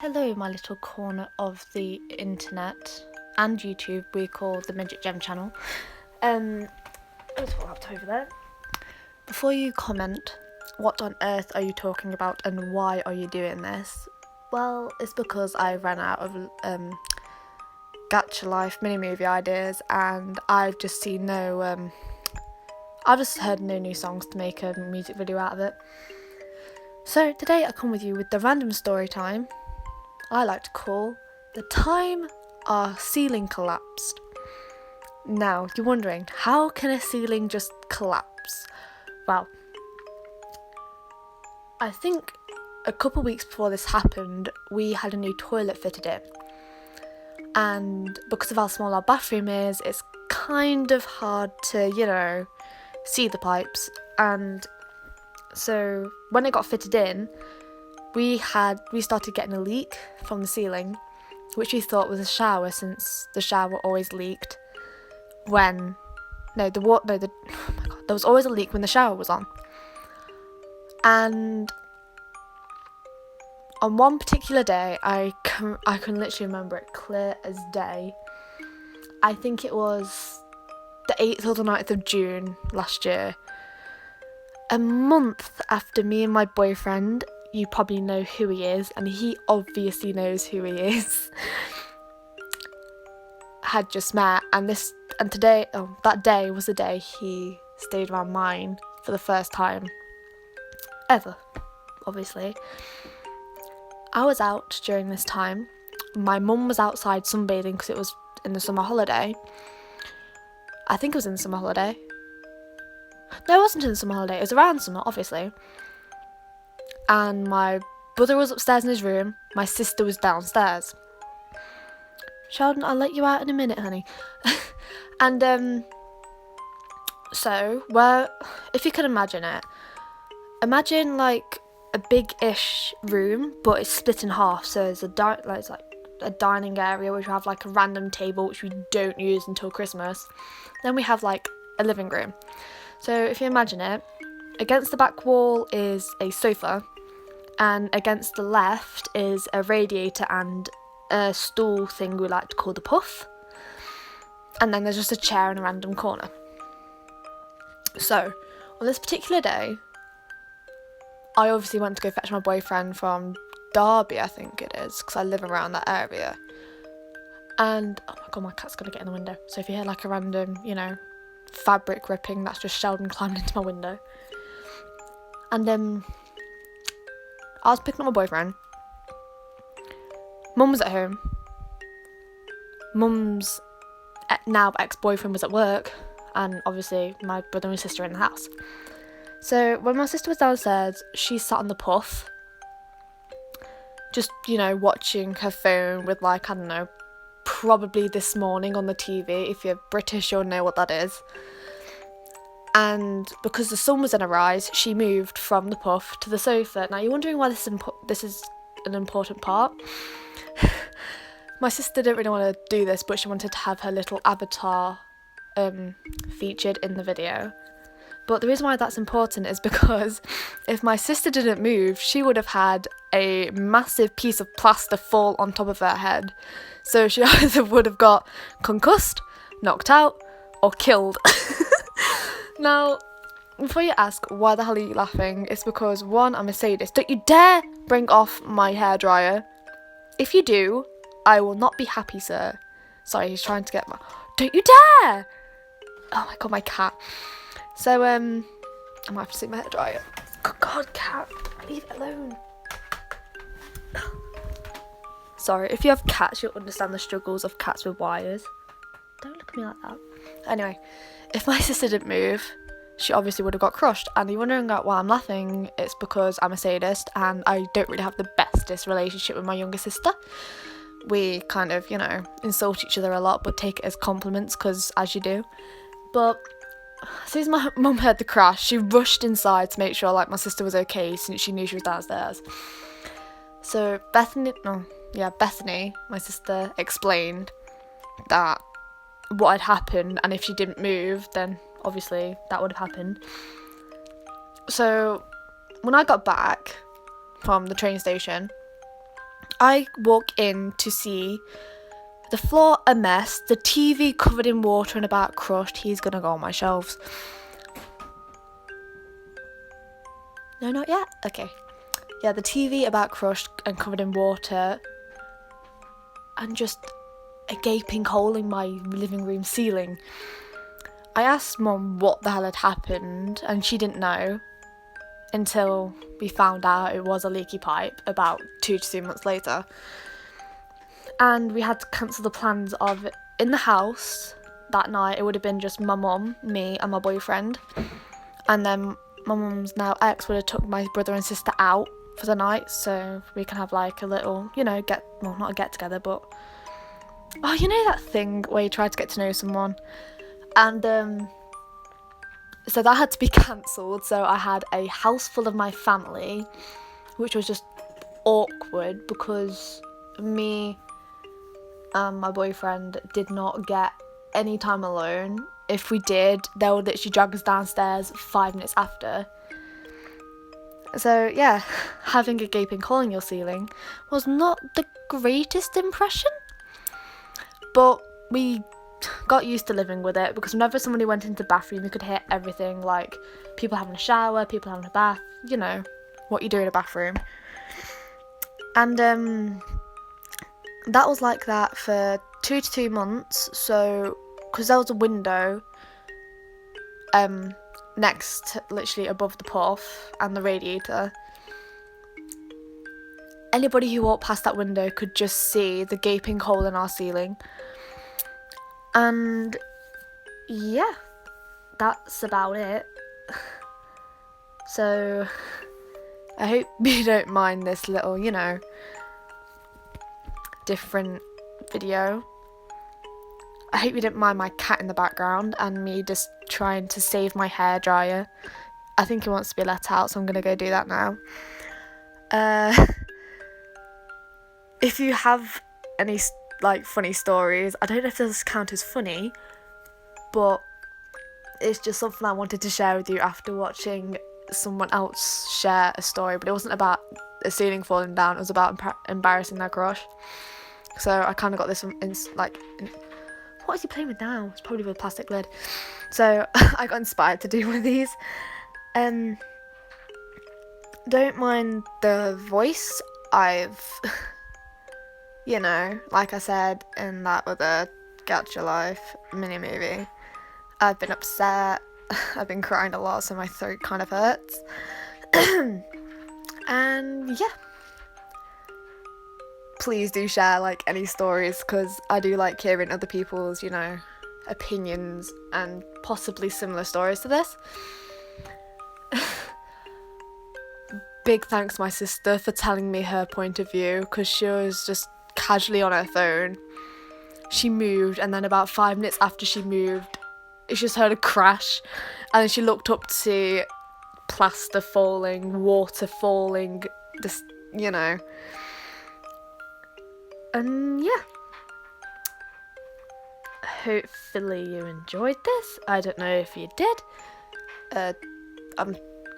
Hello, my little corner of the internet and YouTube we call the Midget Gem channel. Let's put that over there. Before you comment, what on earth are you talking about and why are you doing this? Well, it's because I ran out of Gacha Life mini movie ideas and I've just heard no new songs to make a music video out of it. So today I come with you with the random story time I like to call the time our ceiling collapsed. Now, you're wondering, how can a ceiling just collapse? Well, I think a couple weeks before this happened, we had a new toilet fitted in. And because of how small our bathroom is, it's kind of hard to, see the pipes. And so when it got fitted in, we started getting a leak from the ceiling, which we thought was a shower, since the shower always leaked when there was always a leak when the shower was on. And on one particular day, I can literally remember it clear as day. I think it was the 8th or the 9th of June last year. A month after me and my boyfriend, you probably know who he is, and he obviously knows who he is, had just met, that day was the day he stayed around mine for the first time ever, obviously. I was out during this time. My mum was outside sunbathing because it was in the summer holiday. I think it was in the summer holiday. No, it wasn't in the summer holiday. It was around summer, obviously. And my brother was upstairs in his room. My sister was downstairs. Sheldon, I'll let you out in a minute, honey. And if you can imagine it, imagine like a big-ish room, but it's split in half. So there's it's like a dining area, which we have like a random table, which we don't use until Christmas. Then we have like a living room. So if you imagine it, against the back wall is a sofa, and against the left is a radiator and a stool thing we like to call the puff. And then there's just a chair in a random corner. So, on this particular day, I obviously went to go fetch my boyfriend from Derby, I think it is, because I live around that area. And, oh my god, my cat's gonna get in the window. So if you hear like a random, fabric ripping, that's just Sheldon climbing into my window. And I was picking up my boyfriend. Mum was at home. Mum's now ex-boyfriend was at work, and obviously my brother and sister were in the house. So when my sister was downstairs, she sat on the puff, just, watching her phone with probably This Morning on the TV. If you're British, you'll know what that is. And because the sun was in her eyes, she moved from the puff to the sofa. Now you're wondering why this is an important part. My sister didn't really want to do this, but she wanted to have her little avatar featured in the video. But the reason why that's important is because if my sister didn't move, she would have had a massive piece of plaster fall on top of her head. So she either would have got concussed, knocked out, or killed. Now, before you ask why the hell are you laughing, it's because, one, I'm a sadist. Don't you dare bring off my hairdryer. If you do, I will not be happy, sir. Sorry, he's trying to get my... Don't you dare! Oh my god, my cat. So, I might have to sleep my hairdryer. Good god, cat, leave it alone. Sorry, if you have cats, you'll understand the struggles of cats with wires. Don't look at me like that. Anyway, if my sister didn't move, she obviously would have got crushed. And you're wondering why I'm laughing, it's because I'm a sadist and I don't really have the bestest relationship with my younger sister. We kind of, insult each other a lot, but take it as compliments, because as you do. But as soon as my mum heard the crash, she rushed inside to make sure my sister was okay, since she knew she was downstairs. So Bethany, my sister, explained that what had happened, and if she didn't move, then obviously that would have happened. So when I got back from the train station, I walk in to see the floor a mess, the TV covered in water and about crushed. He's gonna go on my shelves. No, not yet? Okay. Yeah, the TV about crushed and covered in water, and just a gaping hole in my living room ceiling. I asked Mum what the hell had happened, and she didn't know until we found out it was a leaky pipe about 2 to 3 months later. And we had to cancel the plans of in the house that night. It would have been just my mum, me and my boyfriend, and then my mum's now ex would have took my brother and sister out for the night, so we can have like a little, not a get together, but that thing where you try to get to know someone. And so that had to be cancelled. So I had a house full of my family, which was just awkward because me and my boyfriend did not get any time alone. If we did, they would literally drag us downstairs 5 minutes after. So yeah, having a gaping hole in your ceiling was not the greatest impression, but we got used to living with it, because whenever somebody went into the bathroom, you could hear everything, like people having a shower, people having a bath, what you do in a bathroom. And that was like that for 2 to 3 months. So because there was a window next, literally above the puff and the radiator, anybody who walked past that window could just see the gaping hole in our ceiling. And yeah, that's about it. So I hope you don't mind this little, different video. I hope you didn't mind my cat in the background and me just trying to save my hairdryer. I think he wants to be let out, so I'm gonna go do that now. If you have any funny stories, I don't know if this count as funny, but it's just something I wanted to share with you after watching someone else share a story. But it wasn't about a ceiling falling down, it was about embarrassing their crush. So I kind of got this from what is he playing with now? It's probably with a plastic lid. So I got inspired to do one of these. Don't mind the voice. I've like I said in that other Get Your Life mini movie, I've been upset, I've been crying a lot, so my throat kind of hurts. And yeah, please do share any stories, because I do like hearing other people's opinions and possibly similar stories to this. Big thanks to my sister for telling me her point of view, because she was just casually on her phone. She moved, and then about 5 minutes after she moved, she just heard a crash, and then she looked up to see plaster falling, water falling, just and yeah, hopefully you enjoyed this. I don't know if you did.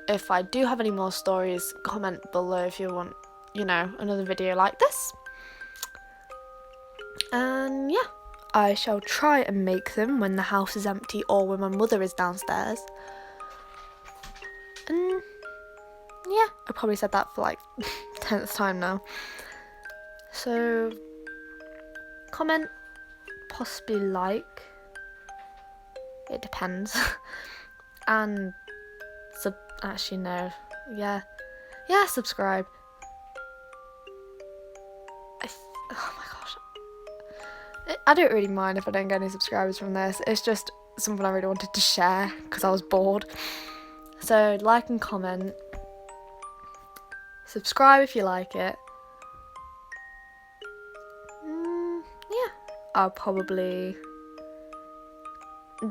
If I do have any more stories, comment below if you want another video like this. And yeah, I shall try and make them when the house is empty or when my mother is downstairs. And yeah, I probably said that for 10th time now. So comment, possibly like, it depends. And actually no, yeah, subscribe. Oh my gosh, I don't really mind if I don't get any subscribers from this. It's just something I really wanted to share because I was bored. So like and comment, subscribe if you like it. Yeah,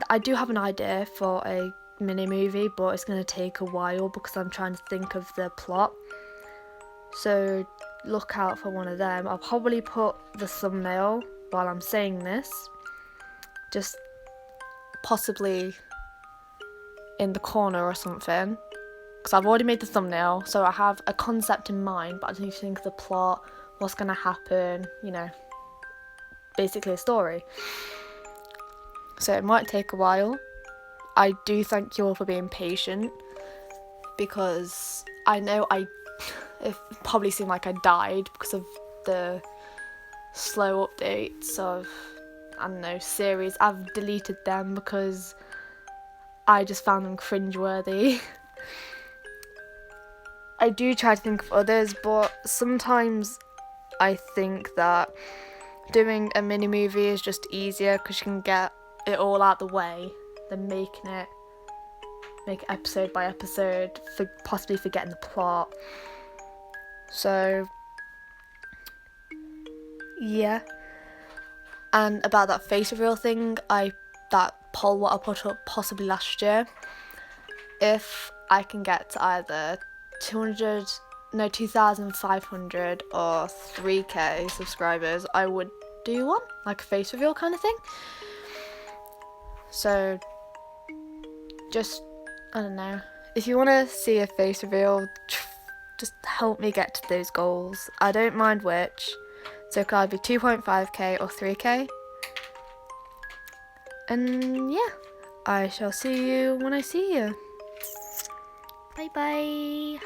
I do have an idea for a mini movie, but it's going to take a while because I'm trying to think of the plot. So look out for one of them. I'll probably put the thumbnail while I'm saying this, just possibly in the corner or something, because I've already made the thumbnail, so I have a concept in mind, but I need to think of the plot, what's going to happen, basically a story. So it might take a while. I do thank you all for being patient, because I know it probably seemed like I died because of the slow updates of, series. I've deleted them because I just found them cringeworthy. I do try to think of others, but sometimes I think that doing a mini movie is just easier because you can get it all out the way than make it episode by episode, possibly forgetting the plot. So yeah. And about that face reveal thing, that poll what I put up possibly last year, if I can get to either 2,500 or 3k subscribers, I would do one, like a face reveal kind of thing. So just, I don't know, if you want to see a face reveal, just help me get to those goals. I don't mind which, so it could either be 2.5k or 3k. And yeah, I shall see you when I see you. Bye bye.